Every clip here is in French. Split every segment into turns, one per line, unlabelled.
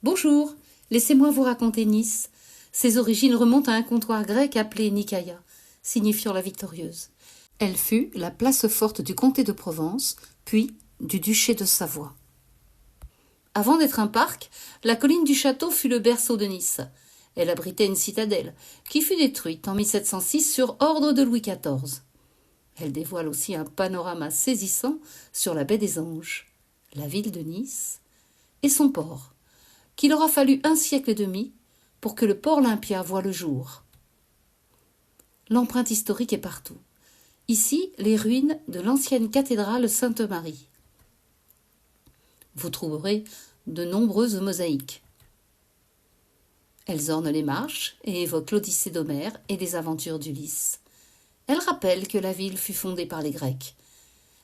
Bonjour, laissez-moi vous raconter Nice. Ses origines remontent à un comptoir grec appelé Nicaia, signifiant la victorieuse. Elle fut la place forte du comté de Provence, puis du duché de Savoie. Avant d'être un parc, la colline du château fut le berceau de Nice. Elle abritait une citadelle, qui fut détruite en 1706 sur ordre de Louis XIV. Elle dévoile aussi un panorama saisissant sur la baie des Anges, la ville de Nice et son port, qu'il aura fallu 1 siècle et demi pour que le port Olympia voie le jour. L'empreinte historique est partout. Ici, les ruines de l'ancienne cathédrale Sainte-Marie. Vous trouverez de nombreuses mosaïques. Elles ornent les marches et évoquent l'Odyssée d'Homère et les aventures d'Ulysse. Elles rappellent que la ville fut fondée par les Grecs.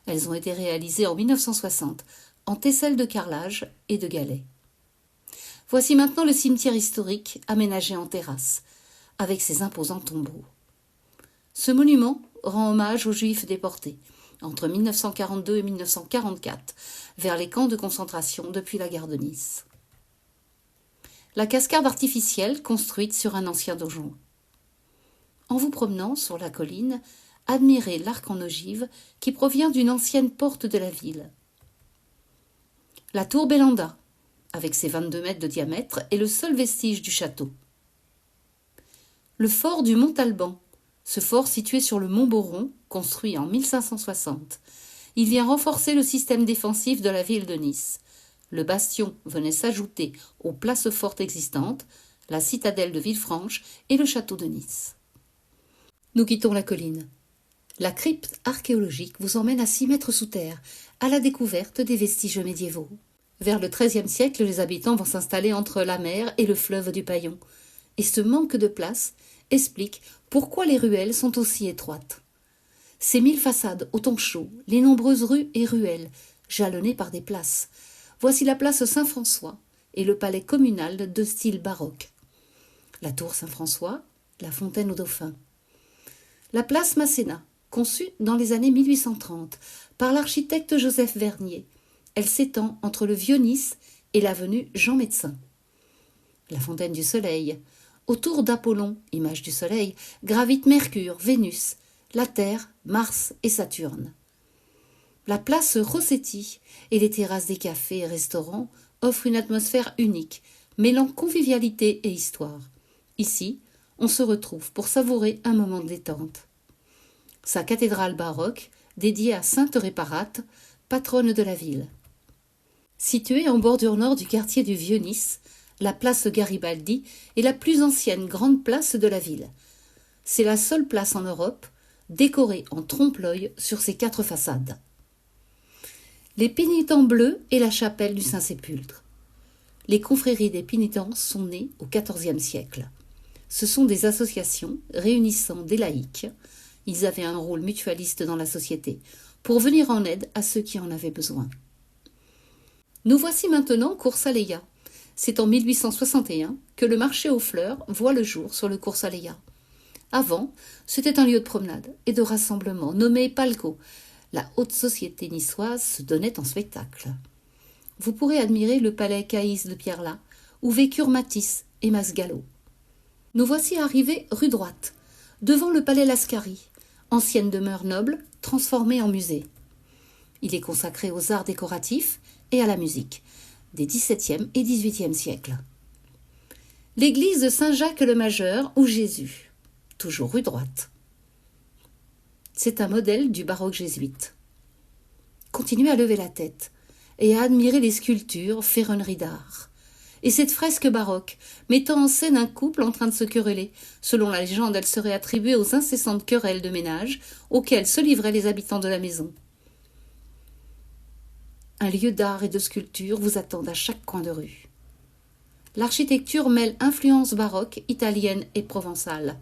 Elles ont été réalisées en 1960 en tesselles de carrelage et de galets. Voici maintenant le cimetière historique aménagé en terrasse, avec ses imposants tombeaux. Ce monument rend hommage aux Juifs déportés, entre 1942 et 1944, vers les camps de concentration depuis la gare de Nice. La cascade artificielle construite sur un ancien donjon. En vous promenant sur la colline, admirez l'arc en ogive qui provient d'une ancienne porte de la ville. La tour Belanda, avec ses 22 mètres de diamètre, est le seul vestige du château. Le fort du Mont-Alban, ce fort situé sur le mont Boron, construit en 1560. Il vient renforcer le système défensif de la ville de Nice. Le bastion venait s'ajouter aux places fortes existantes, la citadelle de Villefranche et le château de Nice. Nous quittons la colline. La crypte archéologique vous emmène à 6 mètres sous terre, à la découverte des vestiges médiévaux. Vers le XIIIe siècle, les habitants vont s'installer entre la mer et le fleuve du Paillon. Et ce manque de place explique pourquoi les ruelles sont aussi étroites. Ces 1000 façades au ton chaud, les nombreuses rues et ruelles, jalonnées par des places. Voici la place Saint-François et le palais communal de style baroque. La tour Saint-François, la fontaine aux dauphins. La place Masséna, conçue dans les années 1830 par l'architecte Joseph Vernier. Elle s'étend entre le Vieux-Nice et l'avenue Jean-Médecin. La fontaine du Soleil. Autour d'Apollon, image du Soleil, gravitent Mercure, Vénus, la Terre, Mars et Saturne. La place Rossetti et les terrasses des cafés et restaurants offrent une atmosphère unique, mêlant convivialité et histoire. Ici, on se retrouve pour savourer un moment de détente. Sa cathédrale baroque, dédiée à Sainte Réparate, patronne de la ville. Située en bordure nord du quartier du Vieux-Nice, la place Garibaldi est la plus ancienne grande place de la ville. C'est la seule place en Europe décorée en trompe-l'œil sur ses 4 façades. Les pénitents bleus et la chapelle du Saint-Sépulcre. Les confréries des pénitents sont nées au XIVe siècle. Ce sont des associations réunissant des laïcs. Ils avaient un rôle mutualiste dans la société, pour venir en aide à ceux qui en avaient besoin. Nous voici maintenant cours Saleya. C'est en 1861 que le marché aux fleurs voit le jour sur le cours Saleya. Avant, c'était un lieu de promenade et de rassemblement nommé Palco. La haute société niçoise se donnait en spectacle. Vous pourrez admirer le palais Caïs de Pierlat, où vécurent Matisse et Masgallo. Nous voici arrivés rue droite, devant le palais Lascari, ancienne demeure noble transformée en musée. Il est consacré aux arts décoratifs et à la musique, des XVIIe et XVIIIe siècles. L'église de Saint-Jacques-le-Majeur ou Jésus, toujours rue droite. C'est un modèle du baroque jésuite. Continuez à lever la tête et à admirer les sculptures, ferronneries d'art. Et cette fresque baroque, mettant en scène un couple en train de se quereller. Selon la légende, elle serait attribuée aux incessantes querelles de ménage auxquelles se livraient les habitants de la maison. Un lieu d'art et de sculpture vous attend à chaque coin de rue. L'architecture mêle influences baroques, italiennes et provençales.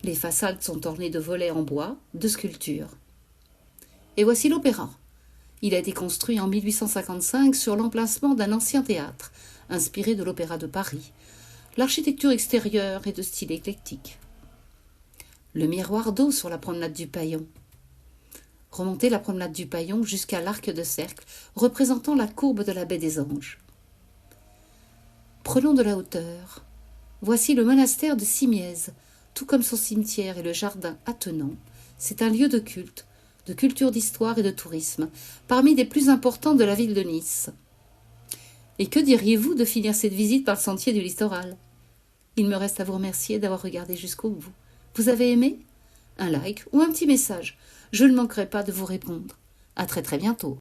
Les façades sont ornées de volets en bois, de sculptures. Et voici l'opéra. Il a été construit en 1855 sur l'emplacement d'un ancien théâtre, inspiré de l'Opéra de Paris. L'architecture extérieure est de style éclectique. Le miroir d'eau sur la promenade du Paillon. Remontez la promenade du Paillon jusqu'à l'arc de cercle représentant la courbe de la baie des Anges. Prenons de la hauteur. Voici le monastère de Simiez, tout comme son cimetière et le jardin attenant. C'est un lieu de culte, de culture d'histoire et de tourisme, parmi des plus importants de la ville de Nice. Et que diriez-vous de finir cette visite par le sentier du littoral? Il me reste à vous remercier d'avoir regardé jusqu'au bout. Vous avez aimé? Un like ou un petit message. Je ne manquerai pas de vous répondre. À très très bientôt.